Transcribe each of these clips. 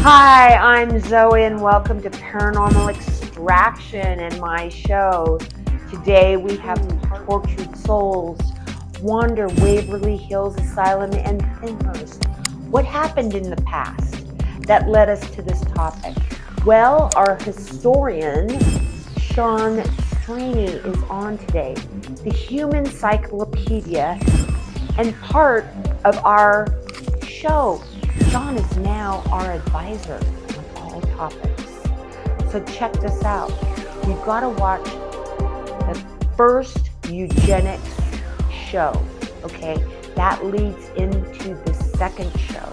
Hi, I'm Zoe and welcome to Paranormal Extraction and my show. Today we have tortured souls wander Waverly Hills Asylum and Pennhurst. What happened in the past that led us to this topic? Well, our historian, Straney, is on today. The human encyclopedia and part of our show. Sean is now our advisor on all topics. So check this out. You've got to watch the first Eugenics show, okay? That leads into the second show.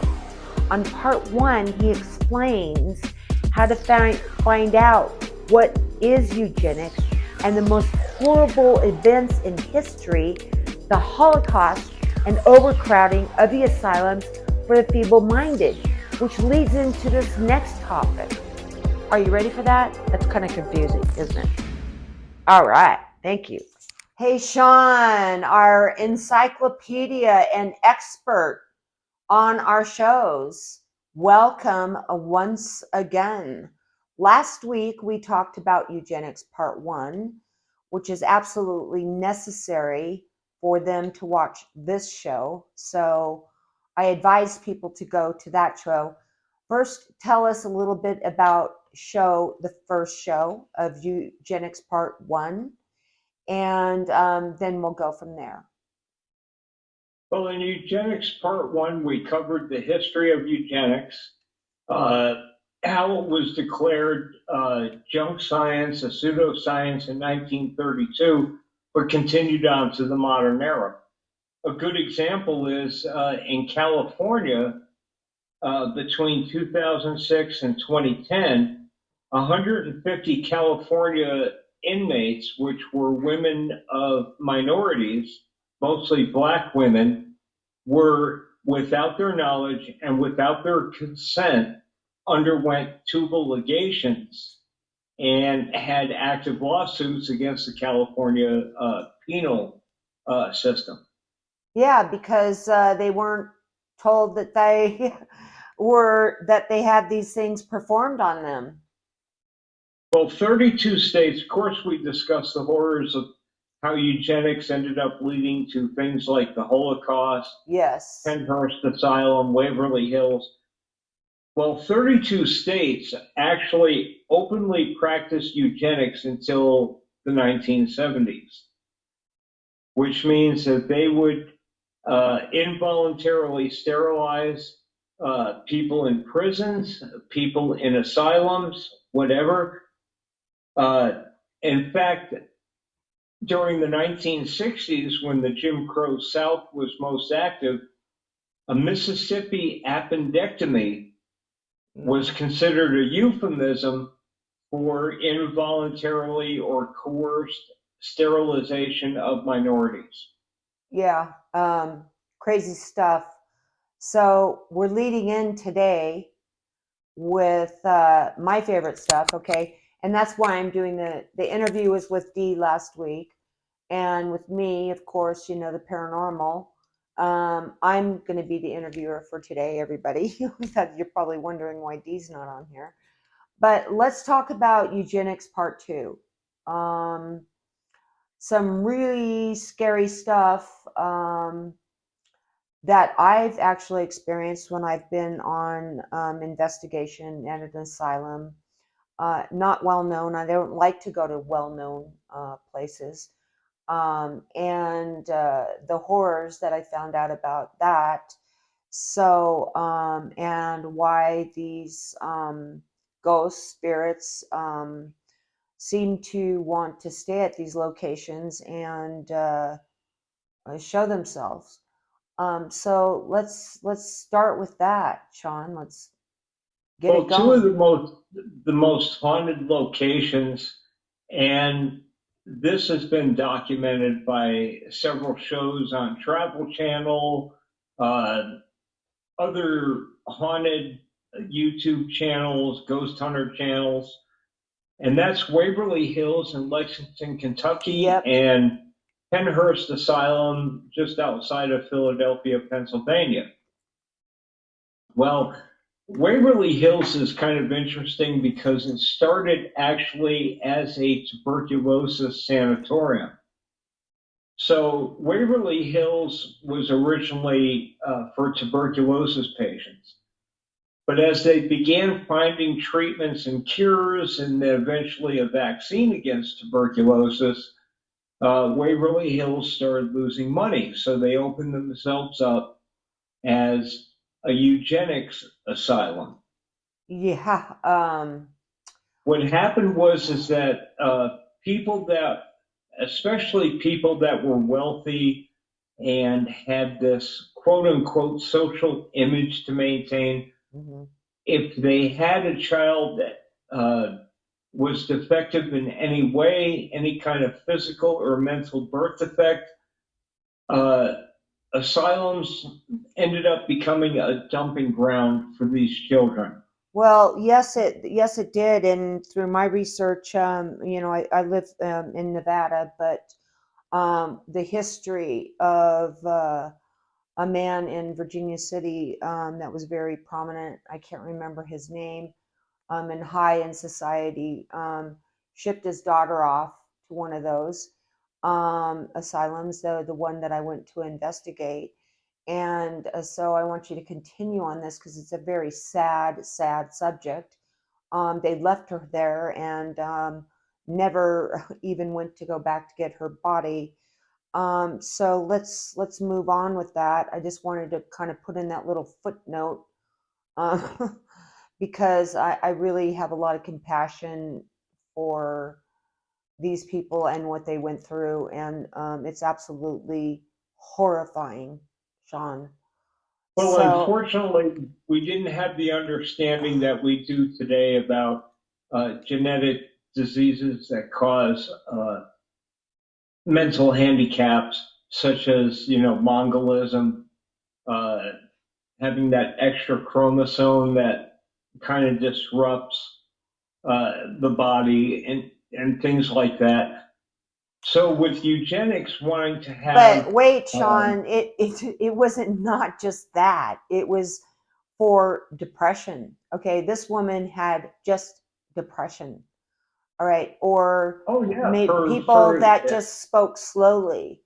On part one, he explains how to find out what is eugenics and the most horrible events in history, the Holocaust and overcrowding of the asylums for the feeble-minded, which leads into this next topic. Are you ready for that? That's kind of confusing, isn't it? All right, thank you. Hey, Sean, our encyclopedia and expert on our shows. Welcome once again. Last week, we talked about eugenics part one, which is absolutely necessary for them to watch this show. So I advise people to go to that show. First, tell us a little bit about the first show of Eugenics Part 1, and then we'll go from there. Well, in Eugenics Part 1, we covered the history of eugenics, how it was declared junk science, a pseudoscience in 1932, but continued on to the modern era. A good example is in California, between 2006 and 2010, 150 California inmates, which were women of minorities, mostly Black women, were, without their knowledge and without their consent, underwent tubal ligations and had active lawsuits against the California penal system. Yeah, because they weren't told that they had these things performed on them. Well, 32 states, of course, we discussed the horrors of how eugenics ended up leading to things like the Holocaust, yes, Pennhurst Asylum, Waverly Hills. Well, 32 states actually openly practiced eugenics until the 1970s, which means that they would involuntarily sterilize people in prisons, people in asylums, whatever. In fact, during the 1960s, when the Jim Crow South was most active, a Mississippi appendectomy was considered a euphemism for involuntarily or coerced sterilization of minorities. Yeah, crazy stuff. So we're leading in today with my favorite stuff, okay? And that's why I'm doing the interview was with Dee last week, and with me, of course, the paranormal. I'm going to be the interviewer for today, everybody. You're probably wondering why Dee's not on here. But let's talk about eugenics part 2. Some really scary stuff that I've actually experienced when I've been on investigation at an asylum. Not well known. I don't like to go to well known places. And the horrors that I found out about that. So, and why these ghost spirits seem to want to stay at these locations and show themselves. So let's start with that, Sean. Let's get it going. Two of the most haunted locations, and this has been documented by several shows on Travel Channel, other haunted YouTube channels, ghost hunter channels, and that's Waverly Hills in Lexington, Kentucky, Yep. and Pennhurst Asylum just outside of Philadelphia, Pennsylvania. Well, Waverly Hills is kind of interesting because it started actually as a tuberculosis sanatorium. So Waverly Hills was originally for tuberculosis patients. But as they began finding treatments and cures and then eventually a vaccine against tuberculosis, Waverly Hills started losing money. So they opened themselves up as a eugenics asylum. Yeah. What happened was is that people that, especially people that were wealthy and had this quote unquote social image to maintain, Mhm. if they had a child that was defective in any way, any kind of physical or mental birth defect, uh, asylums ended up becoming a dumping ground for these children. Well, yes it did. And through my research, I live in Nevada, but the history of a man in Virginia City that was very prominent. I can't remember his name. And high in society, shipped his daughter off to one of those asylums, the one that I went to investigate. And so I want you to continue on this because it's a very sad, sad subject. They left her there and never even went to go back to get her body. So let's move on with that. I just wanted to kind of put in that little footnote uh, because I really have a lot of compassion for these people and what they went through, and it's absolutely horrifying, Sean. Well, So unfortunately, we didn't have the understanding that we do today about genetic diseases that cause mental handicaps, such as Mongolism, uh, having that extra chromosome that kind of disrupts the body and things like that. So with eugenics wanting to have but wait, um, Sean, it wasn't not just that. It was for depression. Okay, this woman had just depression. All right, or oh yeah, maybe for people that just spoke slowly,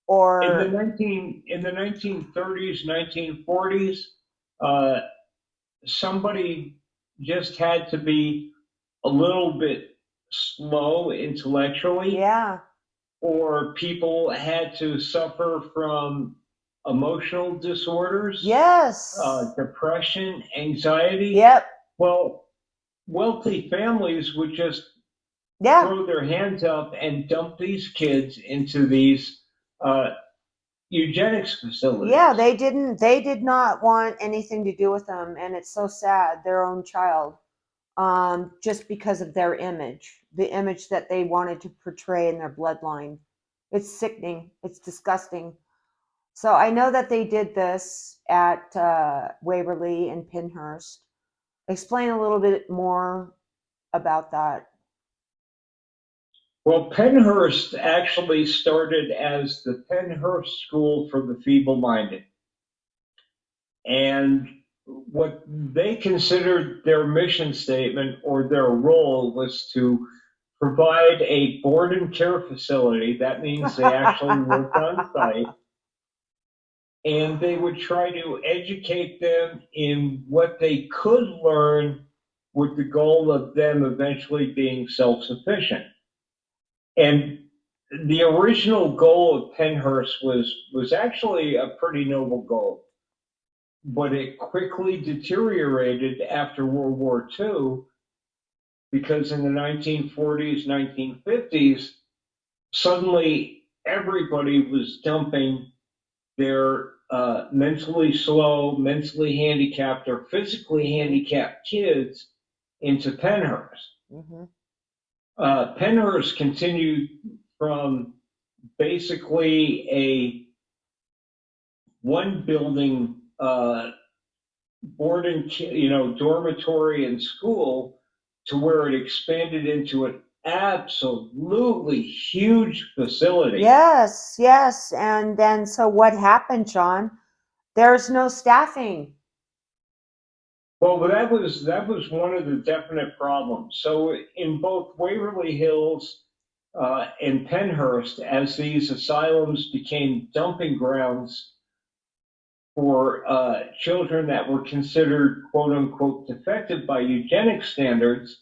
or in the 1930s, 1940s, uh, somebody just had to be a little bit slow intellectually, yeah, or people had to suffer from emotional disorders, yes, depression, anxiety. yep, Well, wealthy families would just yeah, throw their hands up and dump these kids into these uh, eugenics yeah. facilities. They did not want anything to do with them, and it's so sad. Their own child, just because of their image, the image that they wanted to portray in their bloodline. It's sickening. It's disgusting. So I know that they did this at Waverly and Pennhurst. Explain a little bit more about that. Well, Pennhurst actually started as the Pennhurst School for the Feeble-Minded. And what they considered their mission statement or their role was to provide a board and care facility. That means they actually worked on site, and they would try to educate them in what they could learn with the goal of them eventually being self sufficient. And the original goal of Pennhurst was actually a pretty noble goal, but it quickly deteriorated after World War II because in the 1940s, 1950s, suddenly everybody was dumping their mentally slow, mentally handicapped, or physically handicapped kids into Pennhurst. Hmm. Pennhurst continued from basically a one building boarding, dormitory and school to where it expanded into an absolutely huge facility. Yes, yes. And then, so what happened, John? There's no staffing. Well, that was one of the definite problems. So in both Waverly Hills and Pennhurst, as these asylums became dumping grounds for children that were considered quote unquote defective by eugenics standards,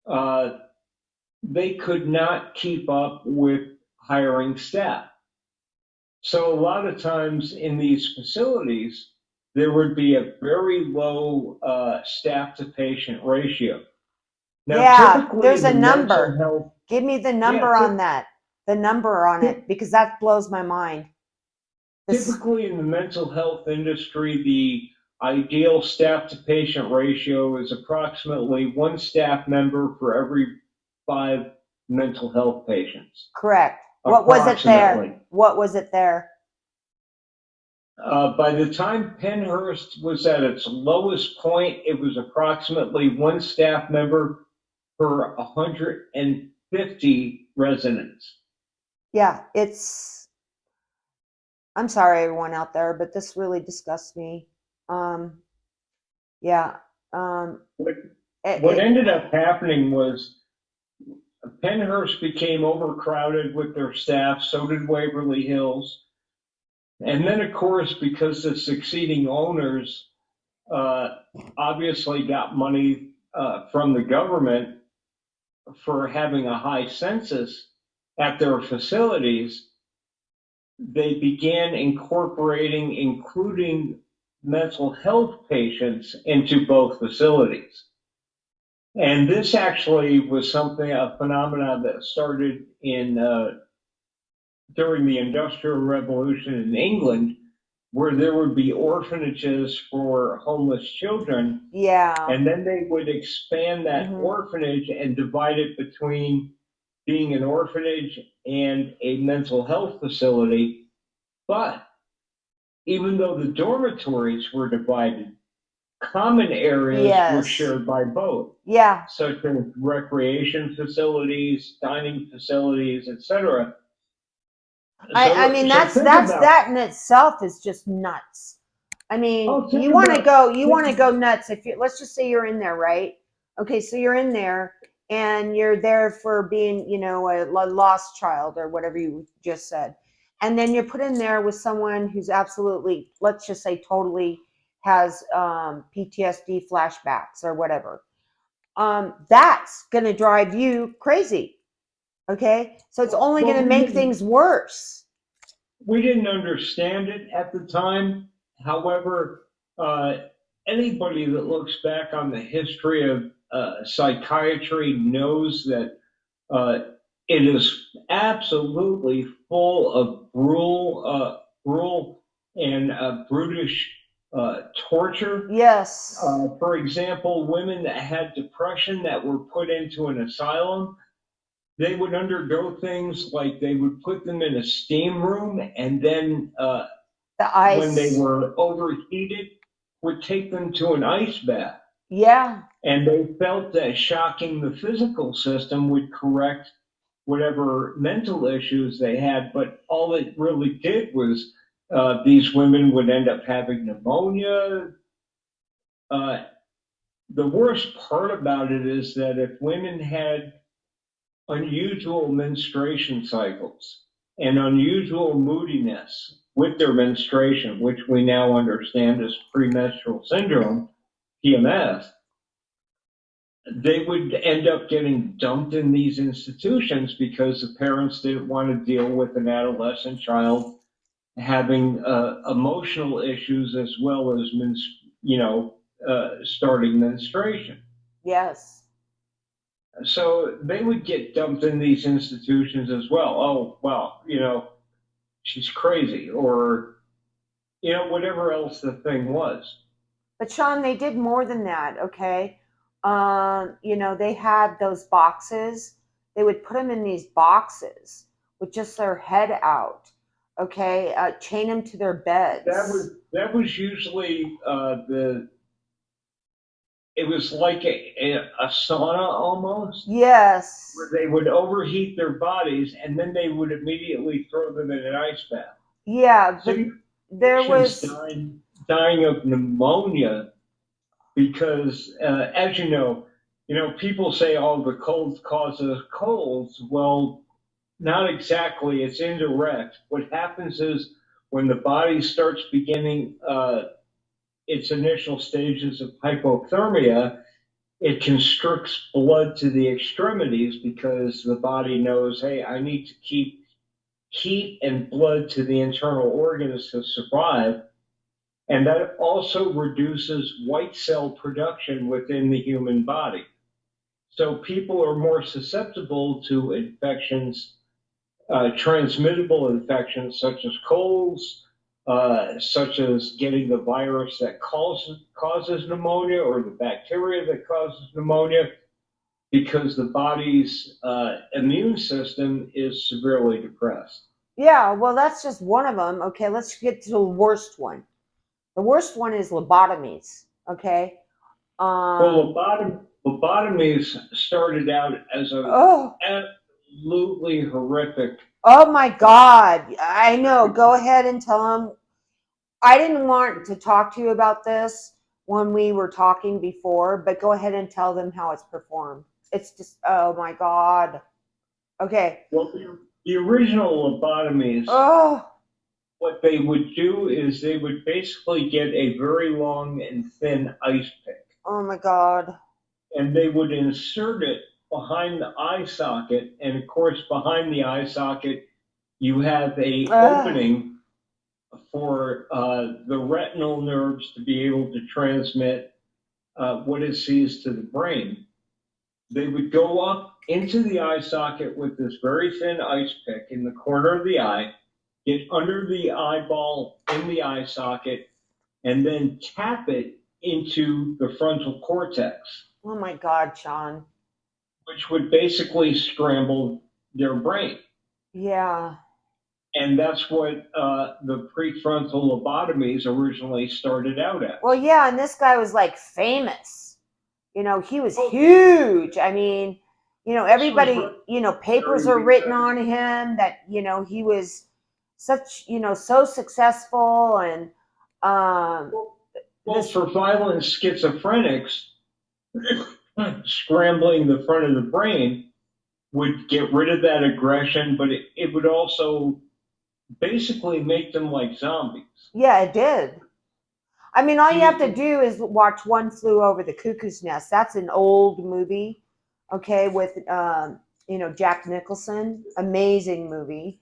uh, they could not keep up with hiring staff. So a lot of times in these facilities, there would be a very low staff to patient ratio. Now, Yeah, typically there's in a the mental number. health, Give me the yeah, number on that. The number on typ- it, because that blows my mind. This, typically in the mental health industry, the ideal staff to patient ratio is approximately one staff member for every five mental health patients, correct. What was it there? approximately. What was it there? By the time Pennhurst was at its lowest point, it was approximately one staff member per 150 residents. Yeah, I'm sorry, everyone out there, but this really disgusts me. Um, yeah. Um, What, it, what it, ended up happening was Pennhurst became overcrowded with their staff, so did Waverly Hills. And then, of course, because the succeeding owners uh, obviously got money from the government for having a high census at their facilities, they began incorporating, including mental health patients into both facilities. And this actually was something, a phenomenon that started in during the Industrial Revolution in England, where there would be orphanages for homeless children, yeah. and then they would expand that Hmm. orphanage and divide it between being an orphanage and a mental health facility. But even though the dormitories were divided, common areas were Yes. shared by both, Yeah. such as recreation facilities, dining facilities, etc. I mean, So think about, that in itself is just nuts. I mean, oh, think about, you want to think, go nuts. If you, let's just say you're in there, right? Okay, so you're in there and you're there for being, a lost child or whatever you just said. And then you're put in there with someone who's absolutely, let's just say totally has PTSD flashbacks or whatever. That's going to drive you crazy. Okay. So it's only well, going to make things worse. we didn't understand it at the time. However, uh, anybody that looks back on the history of psychiatry knows that uh, it is absolutely full of brutal and brutish torture. Yes. For example, women that had depression that were put into an asylum, they would undergo things like they would put them in a steam room, and then The when they ice. were overheated, would take them to an ice bath. Yeah. And they felt that shocking the physical system would correct whatever mental issues they had, but all it really did was these women would end up having pneumonia. Uh, the worst part about it is that if women had unusual menstruation cycles and unusual moodiness with their menstruation, which we now understand as premenstrual syndrome, PMS, they would end up getting dumped in these institutions because the parents didn't want to deal with an adolescent child having emotional issues as well as, starting menstruation. Yes. So they would get dumped in these institutions as well. Oh, well, she's crazy, or, whatever else the thing was. But Sean, they did more than that, okay? They had those boxes. They would put them in these boxes with just their head out, okay? Chain them to their That was beds. that was usually it was like a sauna almost, where Yes. they would overheat their bodies and then they would immediately throw them in an ice bath. Yeah, So but you there patients was dying of pneumonia because, as you know, people say, "Oh, the cold causes colds." Well, not exactly. It's indirect. What happens is when the body starts beginning its initial stages of hypothermia, it constricts blood to the extremities because the body knows, hey, I need to keep heat and blood to the internal organs to survive. And that also reduces white cell production within the human body. So people are more susceptible to infections, transmittable infections such as colds, such as getting the virus that causes pneumonia or the bacteria that causes pneumonia, because the body's immune system is severely depressed. Yeah, well, that's just one of them. Okay, let's get to the worst one. The worst one is lobotomies. Okay. Well, lobotomies started out as a Oh, absolutely horrific. oh my God. I know. Go ahead and tell them. I didn't want to talk to you about this when we were talking before, but go ahead and tell them how it's performed. It's just, oh my God. Okay. Well, the original lobotomies, Oh, what they would do is they would basically get a very long and thin ice pick, oh my God. and they would insert it behind the eye socket. And of course, behind the eye socket, you have a Ugh. opening for the retinal nerves to be able to transmit what it sees to the brain. They would go up into the eye socket with this very thin ice pick in the corner of the eye, get under the eyeball in the eye socket, and then tap it into the frontal cortex, Oh my God, Sean. which would basically scramble their brain. Yeah. And that's what the prefrontal lobotomies originally started out Well, as. yeah, and this guy was like famous. He was Well, huge. I mean, this was everybody, papers very are written because, on him that, he was such, so successful and um well, this for violent schizophrenics, scrambling the front of the brain would get rid of that aggression, but it would also basically make them like zombies. yeah, it did. I mean, all you have to The, do is watch One Flew Over the Cuckoo's Nest. That's an old movie, okay, with Jack Nicholson. Amazing movie.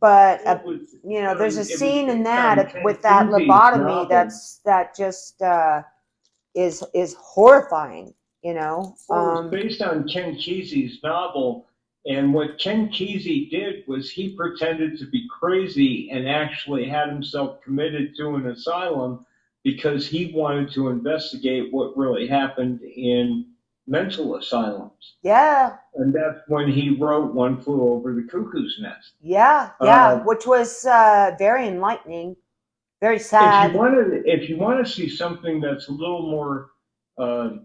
But there's a it was scene in based on that Ken with that Kesey's lobotomy novel. that just is horrifying. Well, it was based on Ken Kesey's novel, and what Ken Kesey did was he pretended to be crazy and actually had himself committed to an asylum because he wanted to investigate what really happened in mental asylums. Yeah, And that's when he wrote One Flew Over the Cuckoo's Nest. yeah, yeah, Uh, which was very enlightening, very if you sad. want to, if you want to see something that's a little more uh,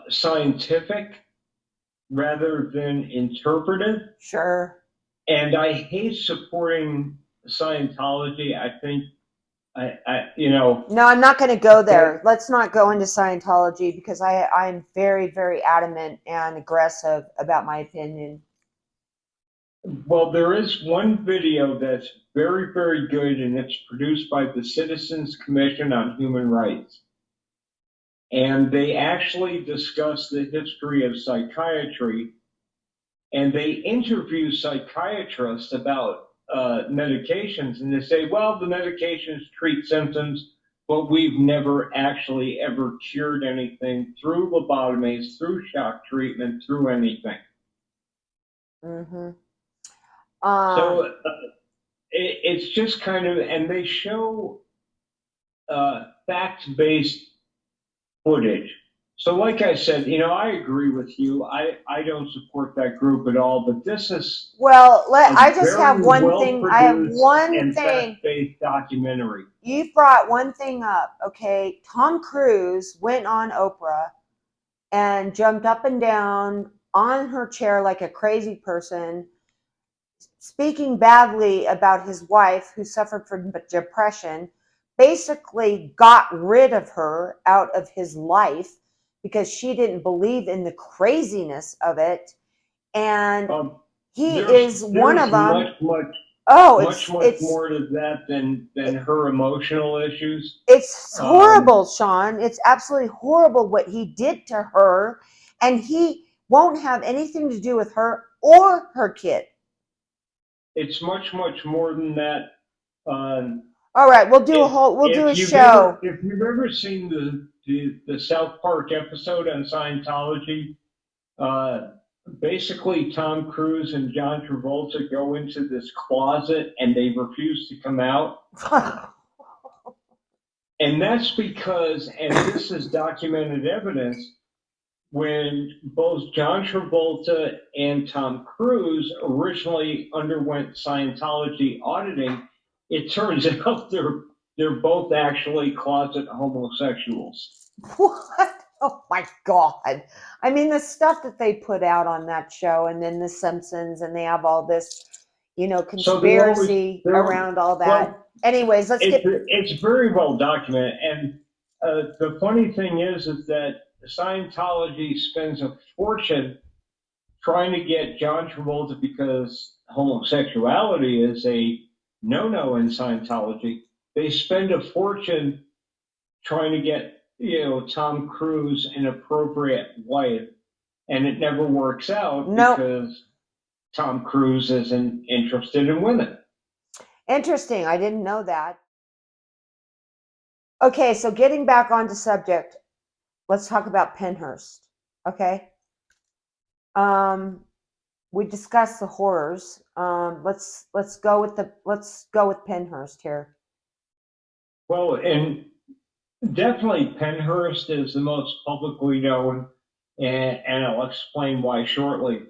scientific rather than interpretive, Sure. and I hate supporting Scientology. I think No, I'm not going to go but there. Let's not go into Scientology because I'm very, very adamant and aggressive about my opinion. well, there is one video that's very, very good, and it's produced by the Citizens Commission on Human Rights. And they actually discuss the history of psychiatry, and they interview psychiatrists about medications, and they say, well, the medications treat symptoms, but we've never actually ever cured anything through lobotomies, through shock treatment, through anything. Mm-hmm. So it's just kind of, and they show fact-based footage. So, like I said, I agree with you. I don't support that group at all, but this is Well, a I just have very one well thing. I have produced one and thing. fact-based documentary. You've brought one thing up, okay? Tom Cruise went on Oprah and jumped up and down on her chair like a crazy person, speaking badly about his wife who suffered from depression, basically got rid of her out of his life because she didn't believe in the craziness of it. And he is one there's of them. much Oh, much more to that than her emotional issues. it's horrible, Sean. It's absolutely horrible what he did to her, and he won't have anything to do with her or her kid. It's much more than that. All right, we'll do a show. If you've ever seen the South Park episode on Scientology, uh, basically Tom Cruise and John Travolta go into this closet and they refuse to come out. And that's because, and this is documented evidence, when both John Travolta and Tom Cruise originally underwent Scientology auditing, it turns out they're both actually closet homosexuals. What? Oh my God. I mean, the stuff that they put out on that show, and then The Simpsons, and they have all this, conspiracy around all that. Well, anyways, it's very well documented. And the funny thing is that Scientology spends a fortune trying to get John Travolta, because homosexuality is a no-no in Scientology. They spend a fortune trying to get Tom Cruise an appropriate wife, and it never works out because Tom Cruise isn't interested in women. Interesting. I didn't know that. Okay, so getting back onto subject, let's talk about Pennhurst. Okay. We discussed the horrors. Let's go with Pennhurst here. Well, and definitely Pennhurst is the most publicly known, and I'll explain why shortly.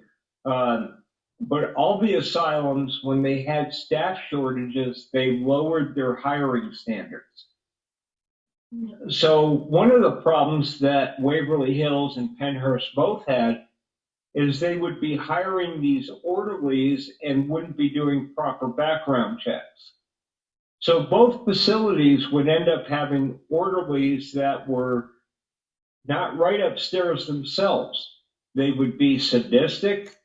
But all the asylums, when they had staff shortages, they lowered their hiring standards. So one of the problems that Waverly Hills and Pennhurst both had is they would be hiring these orderlies and wouldn't be doing proper background checks. So both facilities would end up having orderlies that were not right upstairs themselves. They would be sadistic,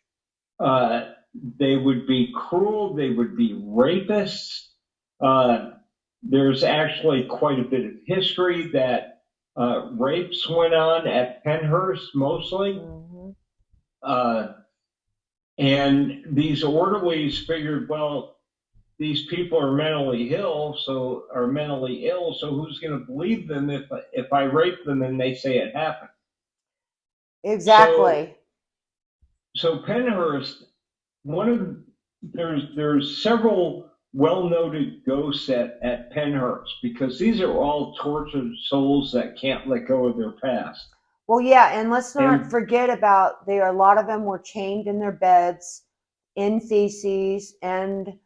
they would be cruel, they would be rapists. There's actually quite a bit of history that rapes went on at Pennhurst mostly. Mm-hmm. And these orderlies figured, well, these people are mentally ill, so who's going to believe them if I rape them and they say it happened? Exactly. So Pennhurst, there's several well-noted ghosts at Pennhurst, because these are all tortured souls that can't let go of their past. Well, yeah, and let's not forget about a lot of them were chained in their beds in feces and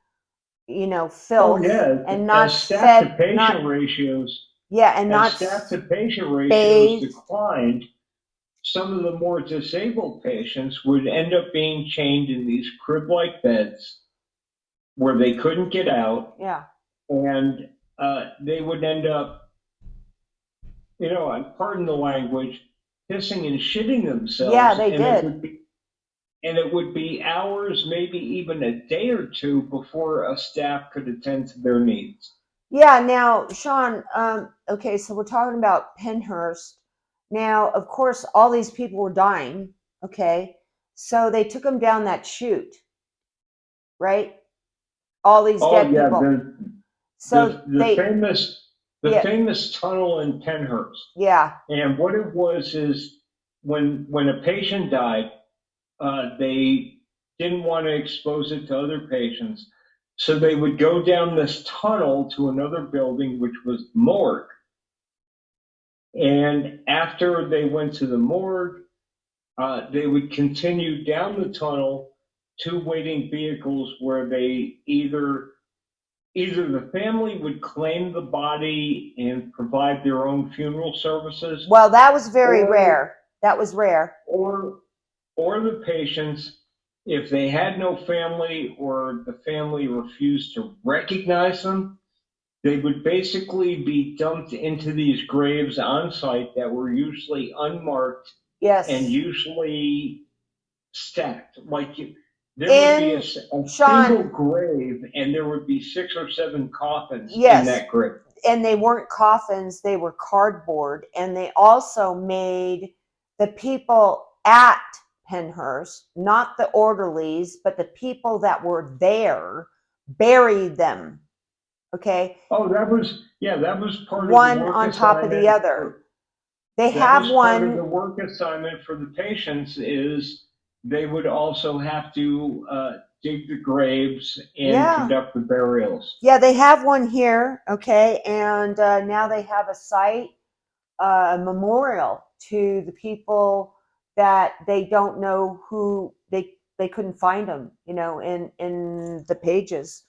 filth, and not staff to patient ratios. Yeah, and not staff to patient ratios declined. Some of the more disabled patients would end up being chained in these crib-like beds where they couldn't get out. Yeah. And they would end up, pardon the language, pissing and shitting themselves. Yeah, they did. It would be hours, maybe even a day or two before a staff could attend to their needs. Yeah. Now, Sean, okay, so we're talking about Pennhurst. Now, of course, all these people were dying. Okay. So they took them down that chute, right? All these dead people. The famous tunnel in Pennhurst. Yeah. And what it was is when a patient died, they didn't want to expose it to other patients. So they would go down this tunnel to another building, which was the morgue. And after they went to the morgue, they would continue down the tunnel to waiting vehicles where they either the family would claim the body and provide their own funeral services. Well, that was very rare. That was rare. Or the patients, if they had no family or the family refused to recognize them, they would basically be dumped into these graves on site that were usually unmarked and Yes. usually stacked. There would be And a single Sean, grave, and there would be 6 or 7 coffins in yes, that grave. and they weren't coffins, they were cardboard. And they also made the people at Pennhurst, not the orderlies, but the people that were there, buried them. Okay. Oh, that was part of the One work on top of the assignment. other. They That have was part of one. the work assignment for the patients is they would also have to dig the graves and Yeah. conduct the burials. Yeah, they have one here. Okay. And now they have a site, a memorial to the people that they don't know who they couldn't find them, in the pages.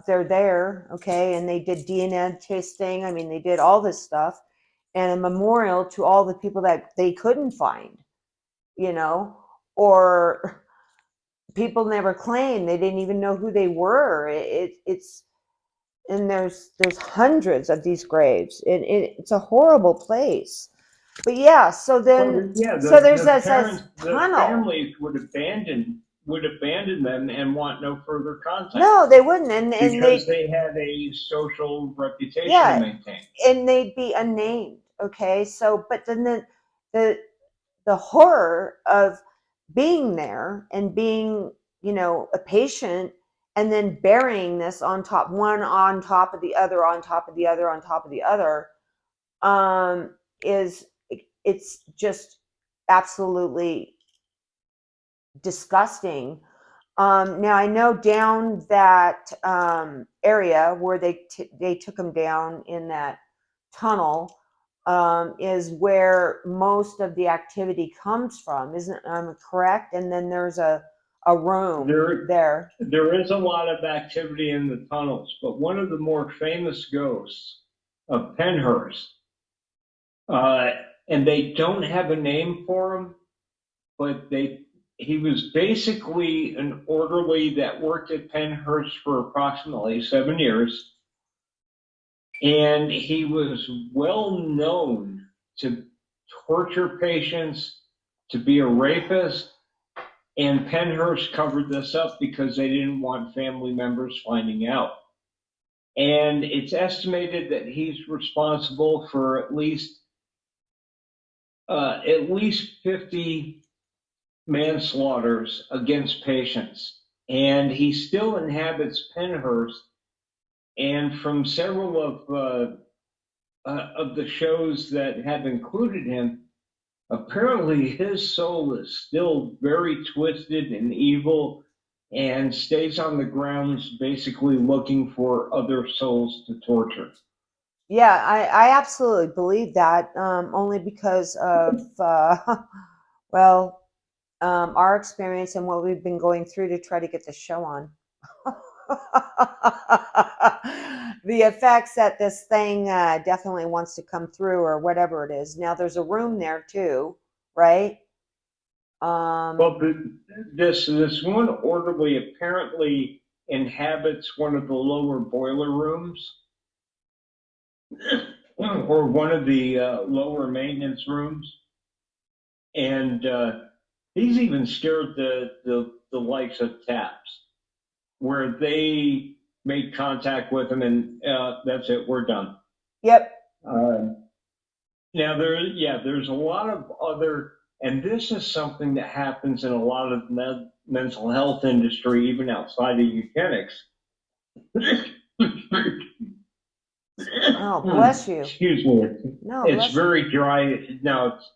They're there, okay, and they did DNA testing. I mean, they did all this stuff, and a memorial to all the people that they couldn't find, or people never claimed, they didn't even know who they were. It's and there's hundreds of these graves. It's a horrible place. But yeah, so Well, then yeah, so there's the this parents, the tunnel. families would abandon them and want no further contact No, they wouldn't, and because they they had a social reputation to yeah, maintain. and they'd be unnamed. Okay, so but then the the horror of being there and being, a patient, and then burying this on top, one on top of the other, on top of the other, on top of the other, is it's just absolutely disgusting. Now I know down that area where they took them down in that tunnel, is where most of the activity comes from, isn't I'm correct? And then there's a room There, there. there is a lot of activity in the tunnels, but one of the more famous ghosts of Pennhurst, uh, and they don't have a name for him, but he was basically an orderly that worked at Pennhurst for approximately 7 years, and he was well known to torture patients, to be a rapist, and Pennhurst covered this up because they didn't want family members finding out. And it's estimated that he's responsible for at least 50 manslaughters against patients. And he still inhabits Pennhurst. And from several of the shows that have included him, apparently his soul is still very twisted and evil and stays on the grounds basically looking for other souls to torture. Yeah, I absolutely believe that, only because of well, our experience and what we've been going through to try to get the show on. The effects that this thing definitely wants to come through, or whatever it is. Now there's a room there too, right? Well, this one orderly apparently inhabits one of the lower boiler rooms or one of the lower maintenance rooms, and he's even scared the likes of Taps, where they made contact with him and that's it, we're done. Yep. Uh, Now there's a lot of other, and this is something that happens in a lot of mental health industry, even outside of eugenics. Oh, bless you. Excuse me. No, It's bless you. very dry. Now it's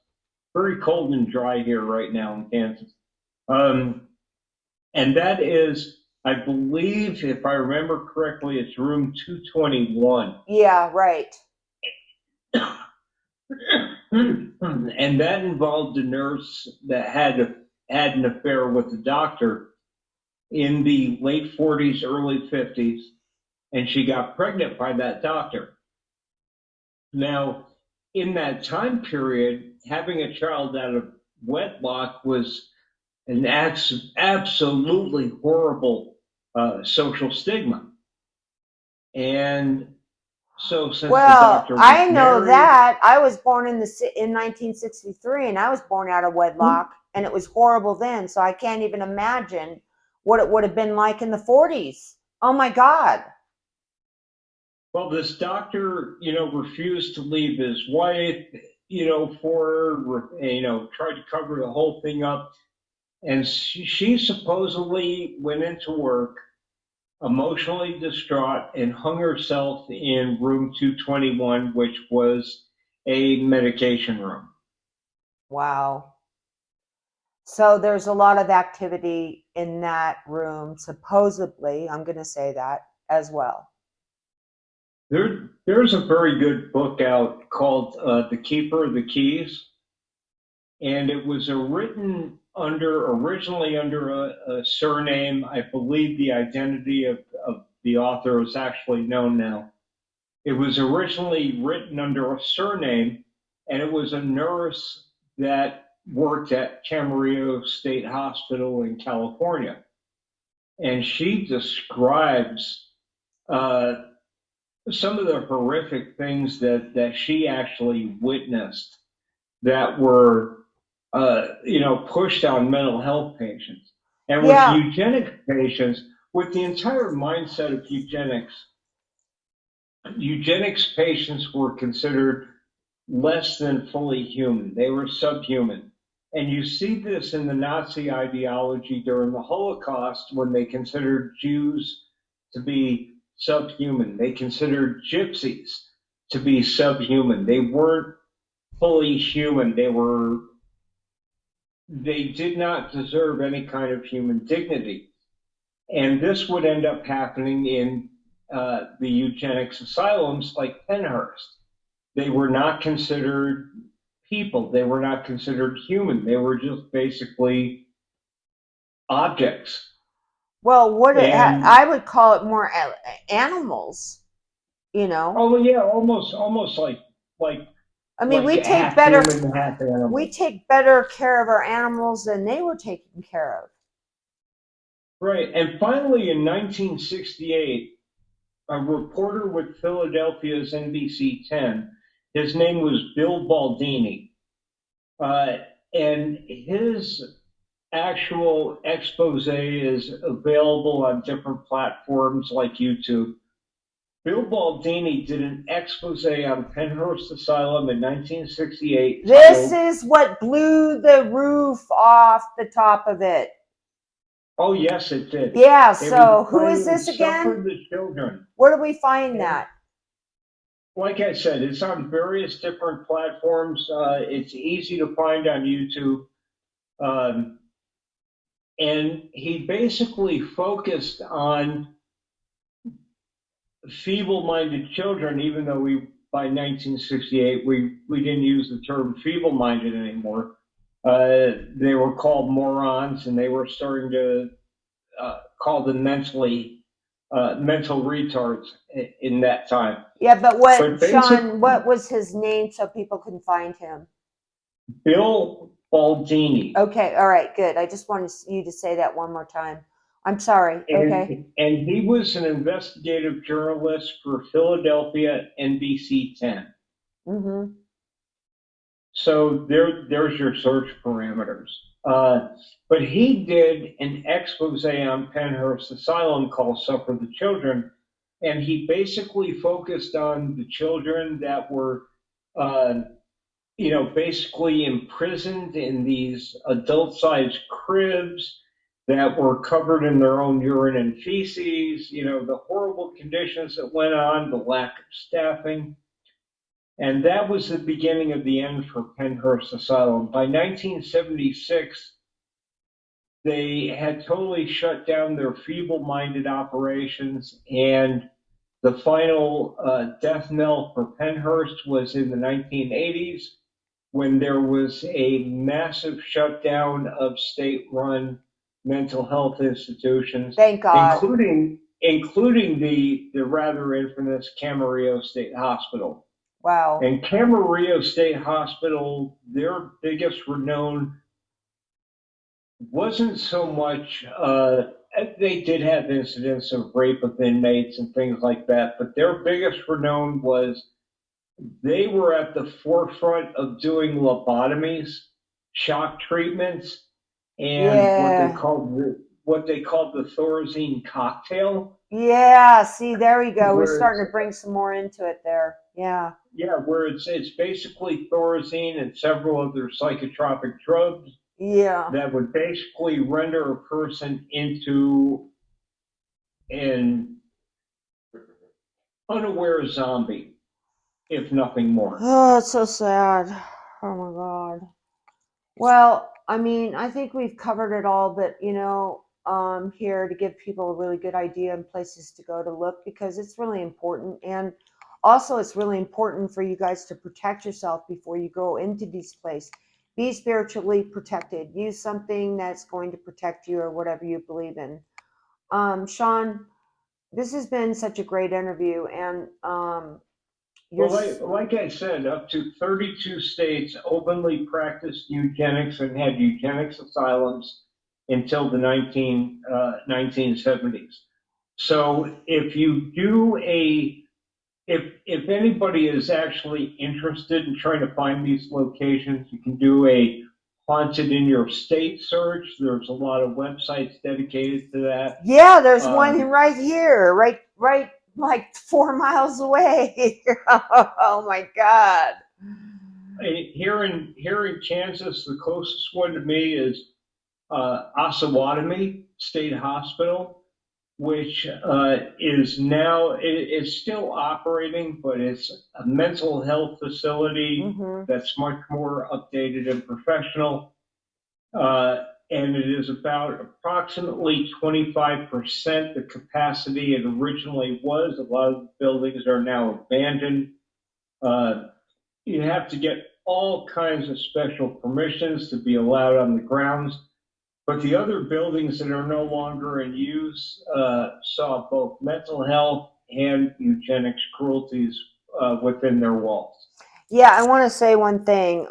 very cold and dry here right now in Kansas. Um, and that is, I believe, if I remember correctly, it's room 221. Yeah, right. And that involved a nurse that had an affair with a doctor in the late 40s, early 50s, and she got pregnant by that doctor. Now, in that time period, having a child out of wedlock was an absolutely horrible social stigma. And So since the Well, doctor was I know married, that. I was born in 1963, and I was born out of wedlock, and it was horrible then. So I can't even imagine what it would have been like in the 40s. Oh my God. well, this doctor, refused to leave his wife, tried to cover the whole thing up. And she supposedly went into work emotionally distraught and hung herself in room 221, which was a medication room. Wow. So there's a lot of activity in that room, supposedly. I'm going to say that as well. There's a very good book out called The Keeper of the Keys, and it was originally under a surname. I believe the identity of the author is actually known now. It was originally written under a surname, and it was a nurse that worked at Camarillo State Hospital in California. And she describes uh, some of the horrific things that she actually witnessed that were, pushed on mental health patients. And with Yeah. eugenic patients, with the entire mindset of eugenics patients were considered less than fully human. They were subhuman. And you see this in the Nazi ideology during the Holocaust when they considered Jews to be subhuman. They considered gypsies to be subhuman. They weren't fully human. They did not deserve any kind of human dignity. And this would end up happening in the eugenics asylums like Pennhurst. They were not considered people. They were not considered human. They were just basically objects. Well, And I would call it more animals, you know. oh yeah, almost like I mean, like half human, half we animal. take better care of our animals than they were taken care of. Right. And finally, in 1968, a reporter with Philadelphia's NBC 10, his name was Bill Baldini, uh, and his actual expose is available on different platforms like YouTube. Bill Baldini did an expose on Pennhurst Asylum in 1968 This titled, is what blew the roof off the top of it. oh, yes, it did. Yeah, It was so who is titled this Suffer again? the Children. Where do we find And that? like I said, it's on various different platforms. It's easy to find on YouTube. Um, and he basically focused on feeble-minded children, even though by 1968 we didn't use the term feeble-minded anymore. They were called morons, and they were starting to call them mental retards in that time. Yeah, but But Sean, basically, what was his name so people can find him? Bill Baldini. Okay, all right, good. I just wanted you to say that one more time. I'm sorry. Okay. And he was an investigative journalist for Philadelphia NBC 10. Mm-hmm. So there's your search parameters. But he did an expose on Pennhurst Asylum called Suffer the Children, and he basically focused on the children that were, uh, basically imprisoned in these adult-sized cribs that were covered in their own urine and feces, the horrible conditions that went on, the lack of staffing. And that was the beginning of the end for Pennhurst Asylum. By 1976, they had totally shut down their feeble minded operations, and the final death knell for Pennhurst was in the 1980s when there was a massive shutdown of state run mental health institutions, Thank God. including the rather infamous Camarillo State Hospital. Wow. And Camarillo State Hospital, their biggest renown wasn't so much They did have incidents of rape of inmates and things like that, but their biggest renown was they were at the forefront of doing lobotomies, shock treatments, and Yeah. what they called the Thorazine cocktail, Yeah. See, there we go. We're where it's starting to bring some more into it there. Yeah. yeah, where it's basically Thorazine and several other psychotropic drugs Yeah. that would basically render a person into an unaware zombie, if nothing more. Oh, it's so sad. Oh my God. Well, I mean, I think we've covered it all, but here to give people a really good idea and places to go to look because it's really important. And also, it's really important for you guys to protect yourself before you go into these places. Be spiritually protected. Use something that's going to protect you or whatever you believe in. Sean, this has been such a great interview, and you're Well, like I said, up to 32 states openly practiced eugenics and had eugenics asylums until the 1970s. So if anybody is actually interested in trying to find these locations, you can do a haunted in your state search. There's a lot of websites dedicated to that. Yeah, there's one Um, right here, right, like 4 miles away. Oh my God. here in Kansas, the closest one to me is Osawatomie State Hospital, which is now it's still operating, but it's a mental health facility Mm-hmm. that's much more updated and professional. And it is about approximately 25% the capacity it originally was. A lot of the buildings are now abandoned. Uh, you have to get all kinds of special permissions to be allowed on the grounds. But the other buildings that are no longer in use saw both mental health and eugenics cruelties within their walls. Yeah, I want to say one thing.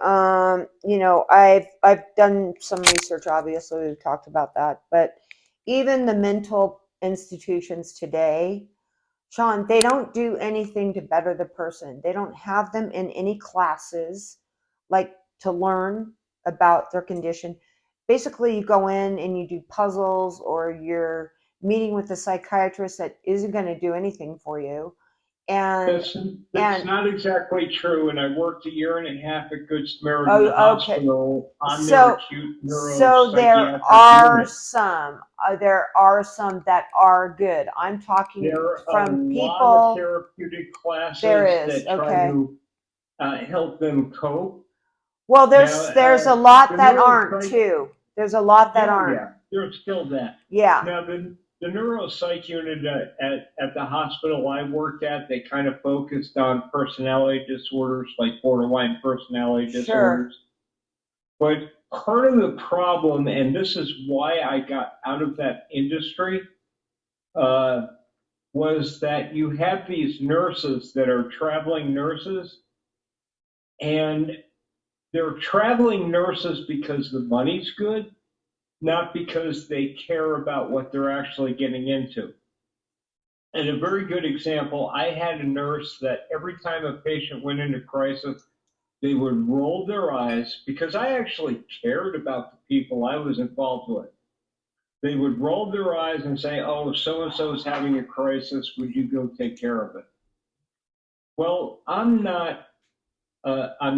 I've done some research. Obviously, we've talked about that, but even the mental institutions today, Sean, they don't do anything to better the person. They don't have them in any classes, like to learn about their condition. Basically, you go in and you do puzzles, or you're meeting with a psychiatrist that isn't going to do anything for you. And That's and not exactly true. And I worked a year and a half at Good Samaritan oh, okay. Hospital on their So, acute so neuropsychiatric unit. there are some that are good. I'm talking There are a from lot of people. therapeutic There classes is, that try okay. to help them cope. Well, Now, there's a lot the that aren't neuropsych too. There's a lot that Yeah, aren't. yeah, there's still that. Yeah, Now, the neuropsych unit at the hospital I worked at, they kind of focused on personality disorders like borderline personality sure. disorders. But part of the problem, and this is why I got out of that industry, uh, was that you have these nurses that are traveling nurses, and they're traveling nurses because the money's good, not because they care about what they're actually getting into. And a very good example, I had a nurse that every time a patient went into crisis, they would roll their eyes because I actually cared about the people I was involved with. They would roll their eyes and say, "Oh, so and so is having a crisis. Would you go take care of it?" Well, I'm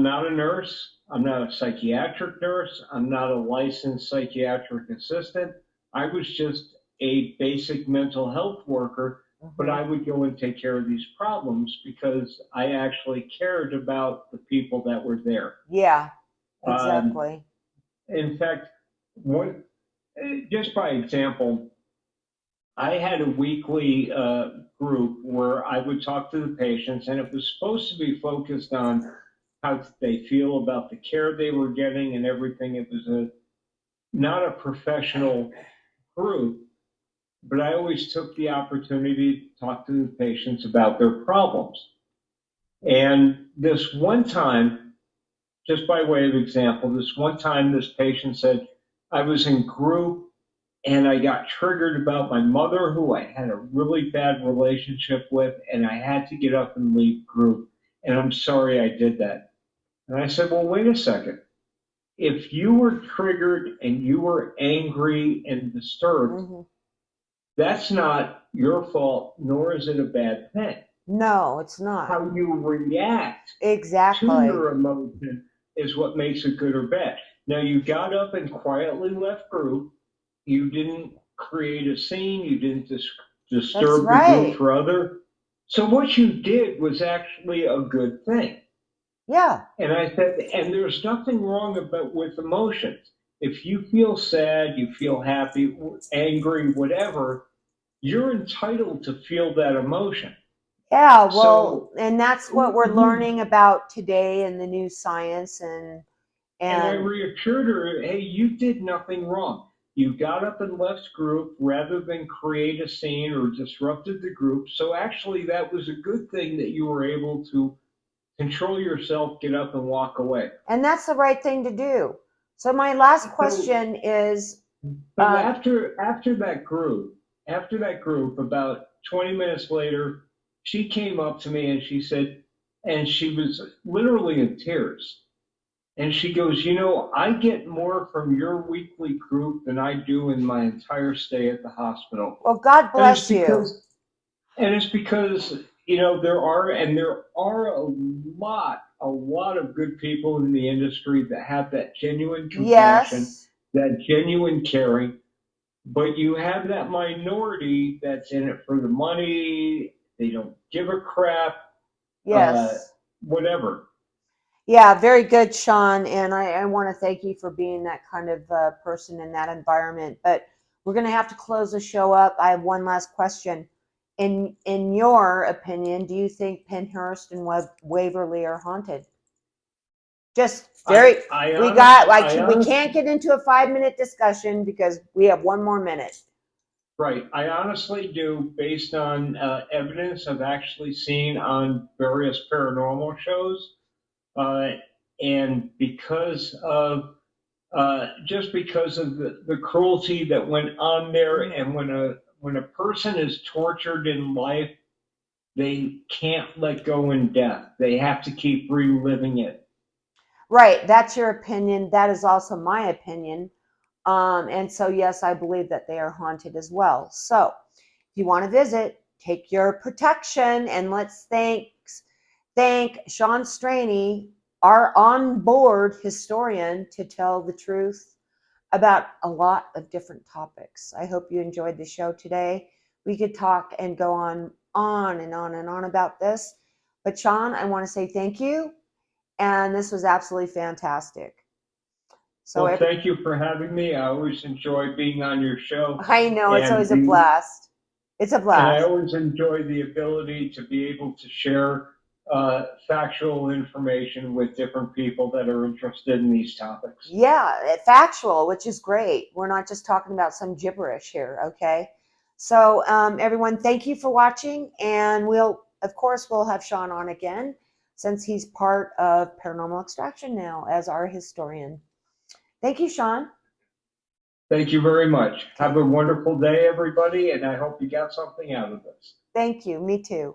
not a nurse. I'm not a psychiatric nurse. I'm not a licensed psychiatric assistant. I was just a basic mental health worker, but I Hmm. would go and take care of these problems because I actually cared about the people that were there. Yeah, Um, exactly. in fact, one, just by example, I had a weekly group where I would talk to the patients, and it was supposed to be focused on how they feel about the care they were getting and everything. It was not a professional group, but I always took the opportunity to talk to the patients about their problems. And this one time, just by way of example, this one time this patient said, I was in group and I got triggered about my mother, who I had a really bad relationship with, and I had to get up and leave group. And I'm sorry I did that. And I said, well, wait a second. If you were triggered and you were angry and disturbed, Mm-hmm. that's not your fault, nor is it a bad thing. No, it's not. How you react to Exactly. your emotion is what makes it good or bad. Now, you got up and quietly left group. You didn't create a scene. You didn't disturb the right. group for other. So what you did was actually a good thing. Yeah. And I said, and there's nothing wrong about with emotions. If you feel sad, you feel happy, angry, whatever, you're entitled to feel that emotion. Yeah, well, So, and that's what we're learning about today in the new science, and I reassured her, hey, you did nothing wrong. You got up and left group rather than create a scene or disrupted the group. So actually, that was a good thing that you were able to control yourself, get up and walk away. And that's the right thing to do. So my last question is, but after that group, about 20 minutes later, she came up to me and she said, and she was literally in tears. And she goes, you know, I get more from your weekly group than I do in my entire stay at the hospital. Well, God bless you. And it's because, you know, there are a lot of good people in the industry that have that genuine compassion, yes, that genuine caring. But you have that minority that's in it for the money. They don't give a crap. Yes. Whatever. Yeah, very good, Sean. And I want to thank you for being that kind of person in that environment. But we're going to have to close the show up. I have one last question. In your opinion, do you think Pennhurst and Waverly are haunted? Just very. We can't get into a 5-minute discussion because we have one more minute. Right. I honestly do, based on evidence I've actually seen on various paranormal shows. And because of just because of the cruelty that went on there, and when a person is tortured in life, they can't let go in death. They have to keep reliving it. Right, that's your opinion. That is also my opinion. And so, yes, I believe that they are haunted as well. So, if you want to visit, take your protection, and let's thank Sean Straney, our on-board historian, to tell the truth about a lot of different topics. I hope you enjoyed the show today. We could talk and go on and on and on about this. But Sean, I want to say thank you. And this was absolutely fantastic. So well, thank you for having me. I always enjoy being on your show. I know, it's always a blast. It's a blast. And I always enjoy the ability to be able to share factual information with different people that are interested in these topics. Yeah, factual, which is great. We're not just talking about some gibberish here, okay? So everyone, thank you for watching. And we'll have Sean on again, since he's part of Paranormal Extraction now as our historian. Thank you, Sean. Thank you very much. Have a wonderful day, everybody, and I hope you got something out of this. Thank you. Me too.